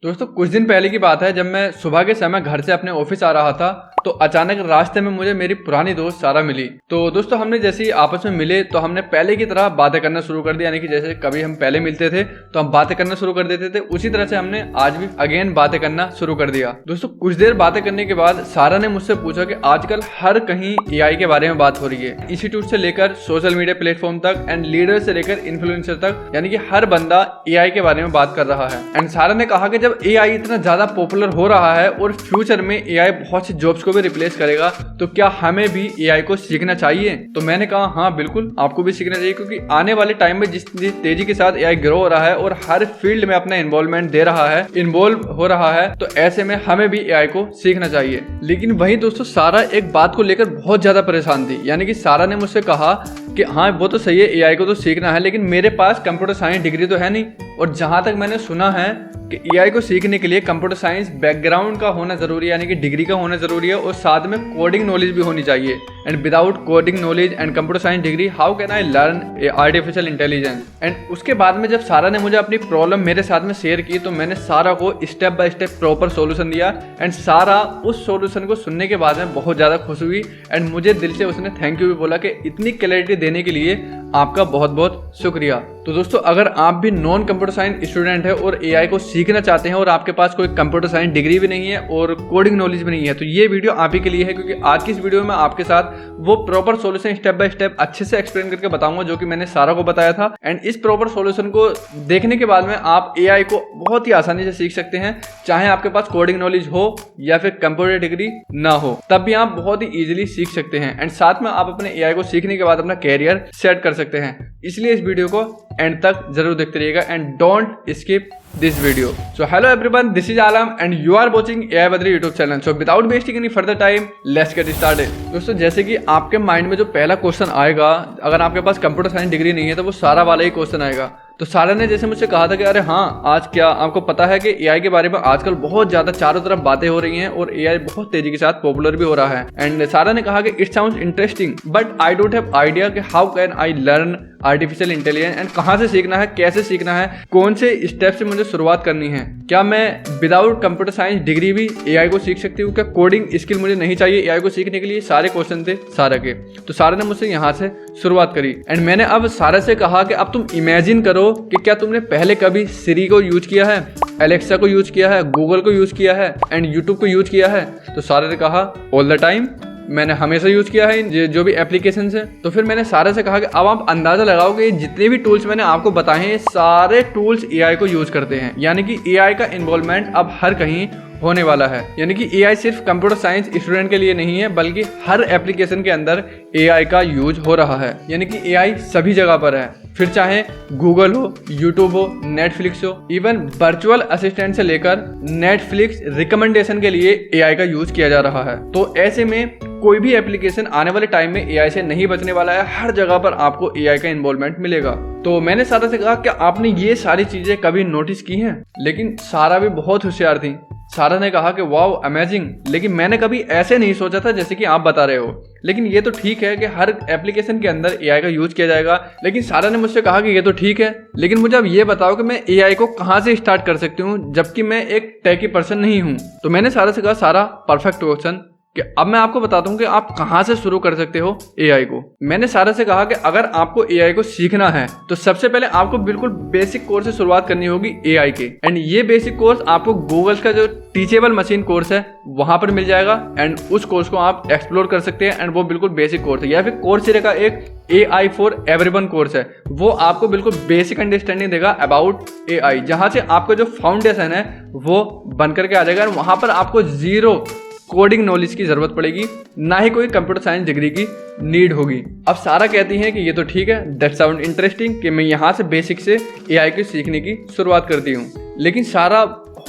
दोस्तों कुछ दिन पहले की बात है, जब मैं सुबह के समय घर से अपने ऑफिस आ रहा था तो अचानक रास्ते में मुझे मेरी पुरानी दोस्त सारा मिली। तो दोस्तों हमने जैसे ही आपस में मिले तो हमने पहले की तरह बातें करना शुरू कर दिया, यानी कि जैसे कभी हम पहले मिलते थे तो हम बातें करना शुरू कर देते थे, उसी तरह से हमने आज भी अगेन बातें करना शुरू कर दिया। दोस्तों कुछ देर बातें करने के बाद सारा ने मुझसे पूछा कि आजकल हर कहीं एआई के बारे में बात हो रही है, इंस्टीट्यूट से लेकर सोशल मीडिया प्लेटफॉर्म तक एंड लीडर से लेकर इन्फ्लुएंसर तक, यानी कि हर बंदा एआई के बारे में बात कर रहा है। एंड सारा ने कहा कि जब एआई इतना ज्यादा पॉपुलर हो रहा है और फ्यूचर में एआई बहुत सी जॉब्स को भी रिप्लेस करेगा, तो क्या हमें भी एआई को सीखना चाहिए। तो मैंने कहा हाँ बिल्कुल आपको भी सीखना चाहिए, क्योंकि आने वाले टाइम में जिस तेजी के साथ एआई ग्रो हो रहा है और हर फील्ड में अपना इन्वॉल्वमेंट दे रहा है, इन्वॉल्व हो रहा है, तो ऐसे में हमें भी एआई को सीखना चाहिए। लेकिन वहीं दोस्तों सारा एक बात को लेकर बहुत ज्यादा परेशान थी, यानी कि सारा ने मुझसे कहा कि हाँ वो तो सही है, एआई को तो सीखना है, लेकिन मेरे पास कंप्यूटर साइंस डिग्री तो है नहीं, और जहां तक मैंने सुना है कि एआई को सीखने के लिए कंप्यूटर साइंस बैकग्राउंड का होना जरूरी है, यानी कि डिग्री का होना जरूरी है, और साथ में कोडिंग नॉलेज भी होनी चाहिए। And without coding knowledge and computer science degree how can I learn artificial intelligence. And उसके बाद में जब सारा ने मुझे अपनी प्रॉब्लम मेरे साथ में शेयर की तो मैंने सारा को step by step proper solution दिया। एंड सारा उस सोल्यूशन को सुनने के बाद में बहुत ज़्यादा खुश हुई एंड मुझे दिल से उसने थैंक यू भी बोला कि इतनी क्लैरिटी देने के लिए आपका बहुत बहुत शुक्रिया। तो दोस्तों अगर आप भी नॉन कंप्यूटर साइंस स्टूडेंट है और एआई को सीखना चाहते हैं और आपके पास कोई कंप्यूटर साइंस डिग्री भी नहीं है और कोडिंग नॉलेज भी नहीं है, तो ये वीडियो आप ही के लिए है, क्योंकि आज की इस वीडियो में आपके साथ वो proper solution step by step अच्छे से एक्सप्लेन करके बताऊंगा जो कि मैंने सारा को बताया था। एंड इस प्रॉपर सॉल्यूशन को देखने के बाद में आप एआई को बहुत ही आसानी से सीख सकते हैं, चाहे आपके पास कोडिंग नॉलेज हो या फिर कंप्यूटर डिग्री ना हो, तब भी आप बहुत ही इजीली सीख सकते हैं। एंड साथ में आप अपने एआई को सीखने के बाद अपना कैरियर सेट कर सकते हैं। इसलिए इस वीडियो को एंड तक जरूर देखते रहिएगा and don't skip this video. So hello everyone, this is Alam and you are watching AI Badri YouTube channel. So without wasting any further time, let's get started. दोस्तों जैसे कि आपके माइंड में जो पहला क्वेश्चन आएगा, अगर आपके पास कंप्यूटर साइंस डिग्री नहीं है तो वो सारा वाला ही क्वेश्चन आएगा। तो सारा ने जैसे मुझसे कहा था कि अरे हाँ आज क्या आपको पता है कि एआई के बारे में आजकल बहुत ज्यादा चारों तरफ बातें हो रही हैं और एआई बहुत तेजी के साथ पॉपुलर भी हो रहा है। एंड सारा ने कहा कि it sounds interesting but I don't have idea कि how can I learn artificial intelligence and कहाँ से सीखना है, कैसे सीखना है, कौन से स्टेप से मुझे शुरुआत करनी है, क्या मैं विदाउट कंप्यूटर साइंस डिग्री भी एआई को सीख सकती हूँ, क्या कोडिंग स्किल मुझे नहीं चाहिए एआई को सीखने के लिए। सारे क्वेश्चन थे सारा के। तो सारा ने मुझसे यहाँ से शुरुआत करी एंड मैंने अब सारा से कहा कि अब तुम इमेजिन करो कि क्या तुमने पहले कभी सिरी को यूज किया है, एलेक्सा को यूज किया है, गूगल को यूज किया है एंड यूट्यूब को यूज किया है। तो सारा ने कहा ऑल द टाइम, मैंने हमेशा यूज किया है जो भी एप्लीकेशंस है। तो फिर मैंने सारे से कहा कि अब आप अंदाजा लगाओ कि जितने भी टूल्स मैंने आपको बताए हैं सारे टूल्स एआई को यूज करते हैं, यानी कि एआई का इन्वॉल्वमेंट अब हर कहीं होने वाला है। यानी कि एआई सिर्फ कंप्यूटर साइंस स्टूडेंट के लिए नहीं है, बल्कि हर एप्लीकेशन के अंदर एआई का यूज हो रहा है, यानी कि एआई सभी जगह पर है। फिर चाहे गूगल हो, यूट्यूब हो, नेटफ्लिक्स हो, इवन वर्चुअल असिस्टेंट से लेकर नेटफ्लिक्स रिकमेंडेशन के लिए एआई का यूज किया जा रहा है। तो ऐसे में कोई भी एप्लीकेशन आने वाले टाइम में एआई से नहीं बचने वाला है, हर जगह पर आपको एआई का इन्वॉल्वमेंट मिलेगा। तो मैंने सारा से कहा क्या आपने ये सारी चीजें कभी नोटिस की हैं, लेकिन सारा भी बहुत होशियार थी। सारा ने कहा कि वाओ अमेजिंग, लेकिन मैंने कभी ऐसे नहीं सोचा था जैसे कि आप बता रहे हो। लेकिन ये तो ठीक है कि हर एप्लीकेशन के अंदर एआई का यूज किया जाएगा, लेकिन सारा ने मुझसे कहा कि ये तो ठीक है, लेकिन मुझे अब ये बताओ कि मैं एआई को कहाँ से स्टार्ट कर सकती हूँ जबकि मैं एक टेकी पर्सन नहीं हूँ। तो मैंने सारा से कहा सारा परफेक्ट क्वेश्चन कि अब मैं आपको बताता हूँ कि आप कहाँ से शुरू कर सकते हो एआई को। मैंने सारा से कहा कि अगर आपको एआई को सीखना है तो सबसे पहले आपको बिल्कुल बेसिक कोर्स से शुरुआत करनी होगी एआई के। एंड ये बेसिक कोर्स आपको गूगल का जो टीचेबल मशीन कोर्स है वहां पर मिल जाएगा एंड उस कोर्स को आप एक्सप्लोर कर सकते हैं। एंड वो बिल्कुल बेसिक कोर्स है, या फिर कोर्सेरा का एक AI फॉर एवरीवन कोर्स है, वो आपको बिल्कुल बेसिक अंडरस्टैंडिंग देगा अबाउट एआई, जहां से आपका जो फाउंडेशन है वो बन करके आ जाएगा। वहां पर आपको जीरो कोडिंग नॉलेज की जरूरत पड़ेगी, ना ही कोई कंप्यूटर साइंस डिग्री की नीड होगी। अब सारा कहती है कि ये तो ठीक है, दैट साउंड इंटरेस्टिंग, कि मैं यहाँ से बेसिक से एआई को सीखने की शुरुआत करती हूँ। लेकिन सारा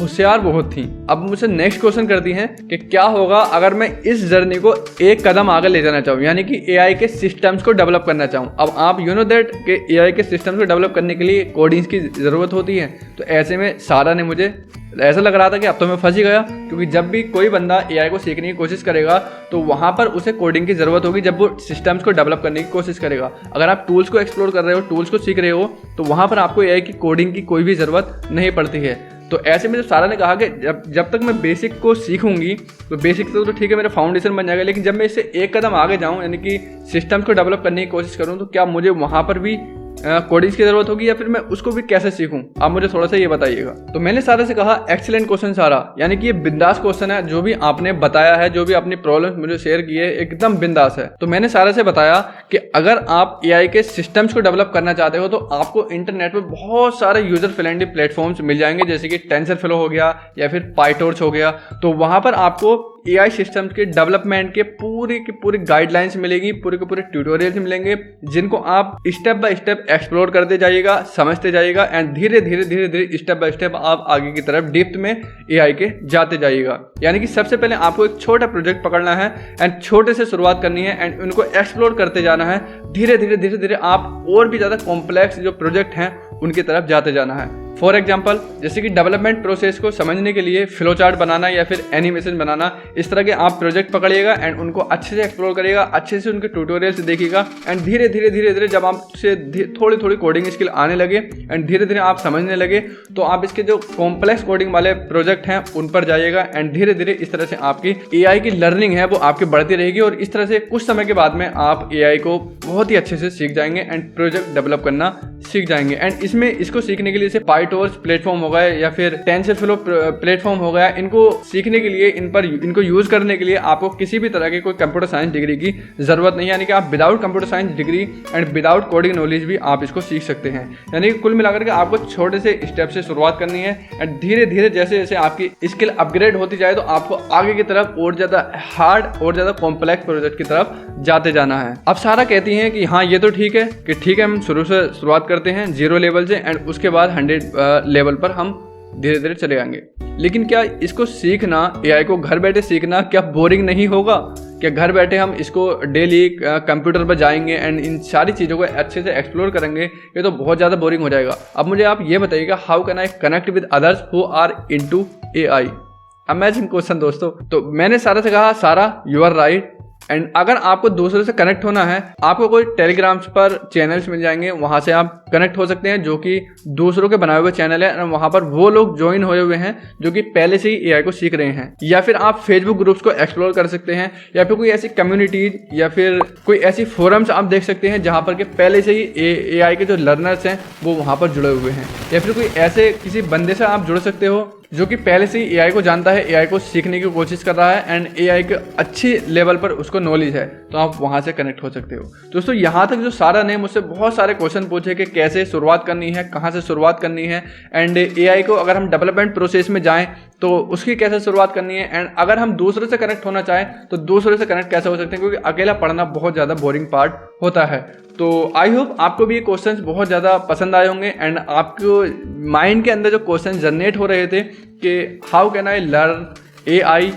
होशियार बहुत थी। अब मुझसे नेक्स्ट क्वेश्चन करती हैं कि क्या होगा अगर मैं इस जर्नी को एक कदम आगे ले जाना चाहूँ, यानी कि एआई के सिस्टम्स को डेवलप करना चाहूँ। अब आप यू नो दैट कि एआई के सिस्टम्स को डेवलप करने के लिए कोडिंग्स की ज़रूरत होती है। तो ऐसे में सारा ने मुझे ऐसा लग रहा था कि अब तो मैं फंस ही गया, क्योंकि जब भी कोई बंदा एआई को सीखने की कोशिश करेगा तो वहाँ पर उसे कोडिंग की ज़रूरत होगी जब वो सिस्टम्स को डेवलप करने की कोशिश करेगा। अगर आप टूल्स को एक्सप्लोर कर रहे हो, टूल्स को सीख रहे हो, तो वहाँ पर आपको एआई की कोडिंग की कोई भी ज़रूरत नहीं पड़ती है। तो ऐसे में जब सारा ने कहा कि जब तक मैं बेसिक को सीखूंगी तो बेसिक तो ठीक है, मेरा फाउंडेशन बन जाएगा, लेकिन जब मैं इससे एक कदम आगे जाऊँ यानी कि सिस्टम्स को डेवलप करने की कोशिश करूँ, तो क्या मुझे वहाँ पर भी कोडिंग्स की जरूरत होगी या फिर मैं उसको भी कैसे सीखूं? आप मुझे थोड़ा सा ये बताइएगा। तो मैंने सारा से कहा एक्सीलेंट क्वेश्चन सारा, यानी कि ये बिंदास क्वेश्चन है। जो भी आपने बताया है, जो भी अपनी प्रॉब्लम मुझे शेयर की है, एकदम बिंदास है। तो मैंने सारा से बताया कि अगर आप एआई के सिस्टम्स को डेवलप करना चाहते हो तो आपको इंटरनेट पर बहुत सारे यूजर फ्रेंडली प्लेटफॉर्म्स मिल जाएंगे, जैसे कि टेंसरफ्लो हो गया या फिर पाइटॉर्च हो गया। तो वहां पर आपको एआई सिस्टम के डेवलपमेंट के पूरी की पूरी गाइडलाइंस मिलेगी, पूरे के पूरे ट्यूटोरियल्स मिलेंगे, जिनको आप स्टेप बाय स्टेप एक्सप्लोर करते जाइएगा, समझते जाइएगा एंड धीरे धीरे स्टेप बाय स्टेप आप आगे की तरफ डीप में एआई के जाते जाइएगा। यानी कि सबसे पहले आपको एक छोटा प्रोजेक्ट पकड़ना है एंड छोटे से शुरुआत करनी है एंड उनको एक्सप्लोर करते जाना है। धीरे धीरे आप और भी ज़्यादा कॉम्प्लेक्स जो प्रोजेक्ट हैं उनकी तरफ जाते जाना है। फॉर एग्जाम्पल, जैसे कि डेवलपमेंट प्रोसेस को समझने के लिए फ्लो चार्ट बनाना या फिर एनिमेशन बनाना, इस तरह के आप प्रोजेक्ट पकड़िएगा एंड उनको अच्छे से एक्सप्लोर करिएगा, अच्छे से उनके ट्यूटोरियल्स देखिएगा एंड धीरे धीरे जब आपसे थोड़ी कोडिंग स्किल आने लगे एंड धीरे धीरे आप समझने लगे, तो आप इसके जो कॉम्प्लेक्स कोडिंग वाले प्रोजेक्ट हैं उन पर जाइएगा एंड धीरे धीरे इस तरह से आपकी एआई की लर्निंग है वो आपकी बढ़ती रहेगी और इस तरह से कुछ समय के बाद में आप एआई को बहुत ही अच्छे से सीख जाएंगे एंड प्रोजेक्ट डेवलप करना सीख जाएंगे। एंड इसमें इसको सीखने के लिए जैसे पाइटॉर्च प्लेटफॉर्म हो गए या फिर टेंसरफ्लो प्लेटफॉर्म हो गया, इनको सीखने के लिए इनको यूज करने के लिए आपको किसी भी तरह की कोई कंप्यूटर साइंस डिग्री की जरूरत नहीं है। यानी कि आप without computer science degree and without coding knowledge भी आप इसको सीख सकते हैं। यानी कि कुल मिलाकर के आपको छोटे से स्टेप से शुरुआत करनी है एंड धीरे धीरे जैसे जैसे आपकी स्किल अपग्रेड होती जाए तो आपको आगे की तरफ और ज्यादा हार्ड और ज्यादा कॉम्प्लेक्स प्रोजेक्ट की तरफ जाते जाना है। अब सारा कहती हैं कि हाँ ये तो ठीक है कि ठीक है, हम शुरू से शुरुआत करते हैं 0 लेवल से एंड उसके बाद 100 लेवल पर हम धीरे धीरे चले जाएंगे। लेकिन क्या इसको सीखना, एआई को घर बैठे सीखना क्या बोरिंग नहीं होगा? क्या घर बैठे हम इसको डेली कंप्यूटर पर जाएंगे एंड इन सारी चीज़ों को अच्छे से एक्सप्लोर करेंगे? ये तो बहुत ज़्यादा बोरिंग हो जाएगा। अब मुझे आप ये बताइएगा, how can I connect with others who are into AI? Amazing question दोस्तों। तो मैंने सारा से कहा, सारा यू आर राइट। एंड अगर आपको दूसरे से कनेक्ट होना है, आपको कोई टेलीग्राम्स पर चैनल्स मिल जाएंगे, वहां से आप कनेक्ट हो सकते हैं, जो कि दूसरों के बनाए हुए चैनल है। वहां पर वो लोग ज्वाइन हुए हुए हैं जो कि पहले से ही एआई को सीख रहे हैं। या फिर आप फेसबुक ग्रुप्स को एक्सप्लोर कर सकते हैं या फिर कोई ऐसी कम्युनिटीज या फिर कोई ऐसी फोरम्स आप देख सकते हैं जहां पर के पहले से ही एआई के जो लर्नर्स हैं वो वहां पर जुड़े हुए हैं। या फिर कोई ऐसे किसी बंदे से आप जुड़ सकते हो जो कि पहले से ही एआई को जानता है, एआई को सीखने की कोशिश कर रहा है एंड एआई के अच्छी लेवल पर उसको नॉलेज है, तो आप वहां से कनेक्ट हो सकते हो। दोस्तों यहाँ तक जो सारा ने मुझसे बहुत सारे क्वेश्चन पूछे कि कैसे शुरुआत करनी है, कहाँ से शुरुआत करनी है एंड एआई को अगर हम डेवलपमेंट प्रोसेस में जाएं तो उसकी कैसे शुरुआत करनी है एंड अगर हम दूसरे से कनेक्ट होना चाहें तो दूसरे से कनेक्ट कैसे हो सकते हैं, क्योंकि अकेला पढ़ना बहुत ज़्यादा बोरिंग पार्ट होता है। तो आई होप आपको भी ये क्वेश्चंस बहुत ज़्यादा पसंद आए होंगे एंड आपको माइंड के अंदर जो क्वेश्चन जनरेट हो रहे थे कि how can I learn AI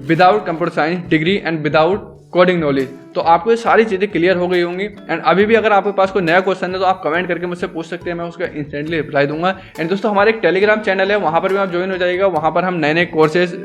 without computer science degree and without coding knowledge, तो आपको ये सारी चीज़ें क्लियर हो गई होंगी। एंड अभी भी अगर आपके पास कोई नया क्वेश्चन है तो आप कमेंट करके मुझसे पूछ सकते हैं, मैं उसका इंस्टेंटली रिप्लाई दूंगा। एंड दोस्तों हमारे एक टेलीग्राम चैनल है, वहाँ पर भी आप ज्वाइन हो जाइएगा। वहाँ पर हम नए नए कोर्सेज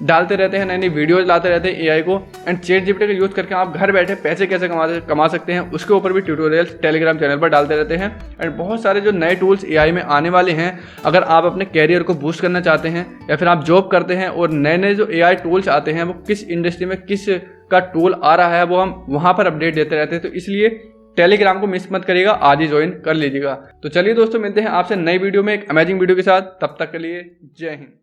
डालते रहते हैं, नई नई वीडियोज लाते रहते हैं एआई को एंड ChatGPT का यूज़ करके आप घर बैठे पैसे कैसे कमा सकते हैं उसके ऊपर भी ट्यूटोरियल्स टेलीग्राम चैनल पर डालते रहते हैं। एंड बहुत सारे जो नए टूल्स एआई में आने वाले हैं, अगर आप अपने कैरियर को बूस्ट करना चाहते हैं या फिर आप जॉब करते हैं और नए नए जो एआई टूल्स आते हैं वो किस इंडस्ट्री में किस का टूल आ रहा है वो हम वहाँ पर अपडेट देते रहते हैं। तो इसलिए टेलीग्राम को मिस मत करिएगा, आज ही ज्वाइन कर लीजिएगा। तो चलिए दोस्तों, मिलते हैं आपसे नई वीडियो में एक अमेजिंग वीडियो के साथ। तब तक के लिए जय हिंद।